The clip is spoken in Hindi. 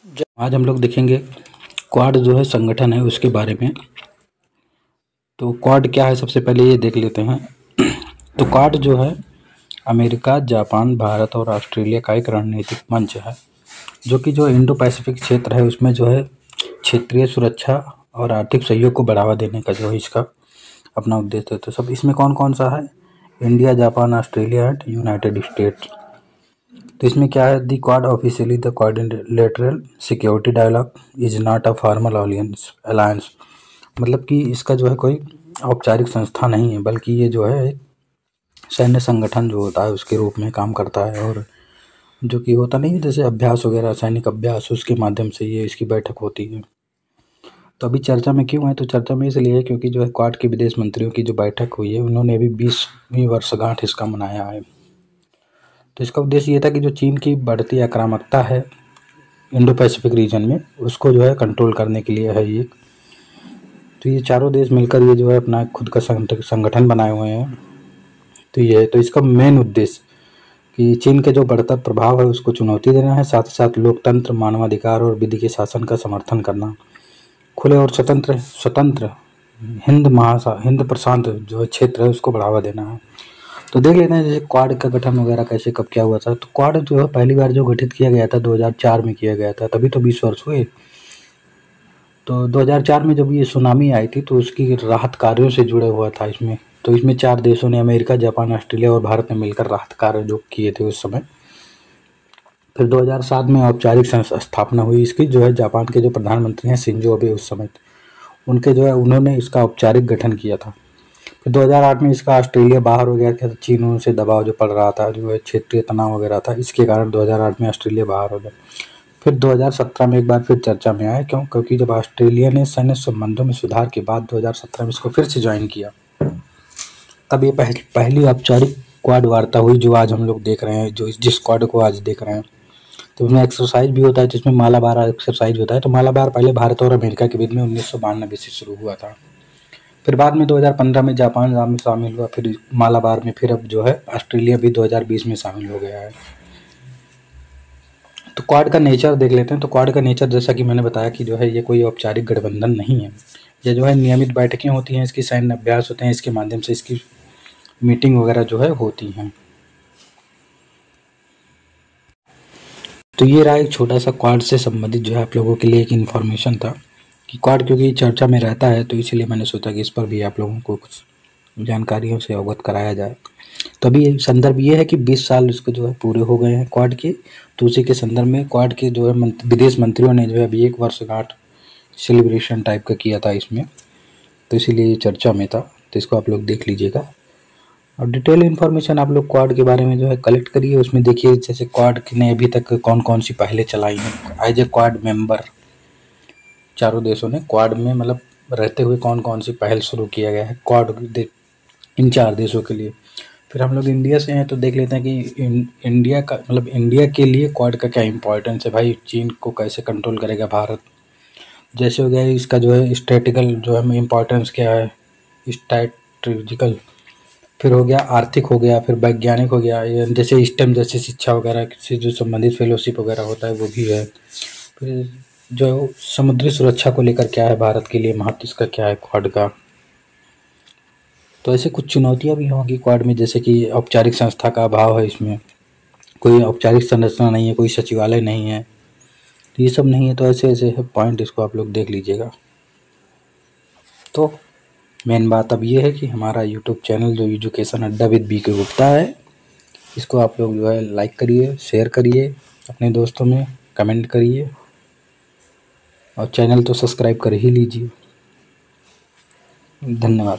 आज हम लोग देखेंगे क्वाड जो है संगठन है उसके बारे में। तो क्वाड क्या है सबसे पहले ये देख लेते हैं। तो क्वाड जो है अमेरिका, जापान, भारत और ऑस्ट्रेलिया का एक रणनीतिक मंच है, जो कि जो इंडो पैसिफिक क्षेत्र है उसमें जो है क्षेत्रीय सुरक्षा और आर्थिक सहयोग को बढ़ावा देने का जो है इसका अपना उद्देश्य है। तो सब इसमें कौन कौन सा है? India, Japan, Australia and United States. तो इसमें क्या है? The quad officially the quadrilateral security dialogue is not a formal alliance. मतलब कि इसका जो है कोई औपचारिक संस्था नहीं है, बल्कि ये जो है एक सैन्य संगठन जो होता है उसके रूप में काम करता है। और जो कि होता नहीं है जैसे अभ्यास वगैरह, सैनिक अभ्यास, उसके माध्यम से ये इसकी बैठक होती है। तो अभी चर्चा में क्यों है? तो चर्चा में इसलिए है क्योंकि जो है क्वाड के विदेश मंत्रियों की जो बैठक हुई है उन्होंने अभी 20वीं वर्षगांठ इसका मनाया है। तो इसका उद्देश्य ये था कि जो चीन की बढ़ती आक्रामकता है इंडो पैसिफिक रीजन में उसको जो है कंट्रोल करने के लिए है ये। तो ये चारों देश मिलकर ये जो है अपना खुद का संगठन बनाए हुए हैं। तो ये तो इसका मेन उद्देश्य कि चीन के जो बढ़ता प्रभाव है उसको चुनौती देना है, साथ ही साथ लोकतंत्र, मानवाधिकार और विधि के शासन का समर्थन करना, खुले और स्वतंत्र हिंद प्रशांत जो है क्षेत्र है उसको बढ़ावा देना है। तो देख लेते हैं जैसे क्वाड का गठन वगैरह कैसे कब क्या हुआ था। तो क्वाड जो है पहली बार जो गठित किया गया था 2004 में किया गया था, तभी तो 20 वर्ष हुए। तो 2004 में जब ये सुनामी आई थी तो उसकी राहत कार्यों से जुड़े हुआ था इसमें। तो इसमें 4 देशों ने, अमेरिका, जापान, ऑस्ट्रेलिया और भारत ने मिलकर राहत कार्य जो किए थे उस समय। फिर 2007 में औपचारिक स्थापना हुई इसकी, जो है जापान के जो प्रधानमंत्री हैं शिंजो अबे उस समय उनके जो है उन्होंने इसका औपचारिक गठन किया था। फिर 2008 में इसका ऑस्ट्रेलिया बाहर हो गया था, चीन से दबाव जो पड़ रहा था, जो है क्षेत्रीय तनाव वगैरह था, इसके कारण 2008 में ऑस्ट्रेलिया बाहर हो गया। फिर 2017 में एक बार फिर चर्चा में आया, क्योंकि जब ऑस्ट्रेलिया ने सैन्य संबंधों में सुधार के बाद 2017 में इसको फिर से ज्वाइन किया, तब ये पहली औपचारिक क्वाड वार्ता हुई जो आज हम लोग देख रहे हैं, जो जिस क्वाड को आज देख रहे हैं। तो उसमें एक्सरसाइज भी होता है, जिसमें मालाबार एक्सरसाइज होता है। तो मालाबार पहले भारत और अमेरिका के बीच में 1992 से शुरू हुआ था। फिर बाद में 2015 में जापान में शामिल हुआ, फिर मालाबार में, फिर अब जो है ऑस्ट्रेलिया भी 2020 में शामिल हो गया है। तो क्वाड का नेचर देख लेते हैं। तो क्वाड का नेचर जैसा कि मैंने बताया कि जो है ये कोई औपचारिक गठबंधन नहीं है। ये जो है नियमित बैठकें होती हैं, इसकी सैन्य अभ्यास होते हैं, इसके माध्यम से इसकी मीटिंग वगैरह जो है होती हैं। तो ये रहा एक छोटा सा क्वाड से संबंधित जो है आप लोगों के लिए एक इन्फॉर्मेशन था कि क्वाड क्योंकि चर्चा में रहता है तो इसलिए मैंने सोचा कि इस पर भी आप लोगों को कुछ जानकारियों से अवगत कराया जाए। तो अभी संदर्भ ये है कि 20 साल इसको जो है पूरे हो गए हैं क्वाड के। तो उसी के संदर्भ में क्वाड के जो है विदेश मंत्रियों ने जो है अभी 1 वर्षगांठ सेलिब्रेशन टाइप का किया था इसमें, तो इसीलिए ये चर्चा में था। तो इसको आप लोग देख लीजिएगा और डिटेल इन्फॉर्मेशन आप लोग क्वाड के बारे में जो है कलेक्ट करिए। उसमें देखिए जैसे क्वाड ने अभी तक कौन कौन सी पहले चलाई हैं एज ए क्वाड मेंबर, चारों देशों ने क्वाड में मतलब रहते हुए कौन कौन सी पहल शुरू किया गया है क्वाड इन 4 देशों के लिए। फिर हम लोग इंडिया से हैं तो देख लेते हैं कि इंडिया का मतलब इंडिया के लिए क्वाड का क्या इंपॉर्टेंस है। भाई चीन को कैसे कंट्रोल करेगा भारत, जैसे हो गया इसका जो है स्ट्रेटिकल जो है इम्पोर्टेंस क्या है, स्ट्रैटेजिकल। फिर हो गया आर्थिक, हो गया फिर वैज्ञानिक, हो गया जैसे स्टेम जैसे शिक्षा वगैरह से जो संबंधित फेलोशिप वगैरह होता है वो भी है। फिर जो समुद्री सुरक्षा को लेकर क्या है भारत के लिए महत्व, इसका क्या है क्वाड का। तो ऐसे कुछ चुनौतियां भी होंगी क्वाड में, जैसे कि औपचारिक संस्था का अभाव है, इसमें कोई औपचारिक संरचना नहीं है, कोई सचिवालय नहीं है, तो ये सब नहीं है। तो ऐसे ऐसे पॉइंट इसको आप लोग देख लीजिएगा। तो मेन बात अब ये है कि हमारा यूट्यूब चैनल जो एजुकेशन अड्डा विद बी के गुप्ता है, इसको आप लोग जो है लाइक करिए, शेयर करिए अपने दोस्तों में, कमेंट करिए और चैनल तो सब्सक्राइब कर ही लीजिए। धन्यवाद।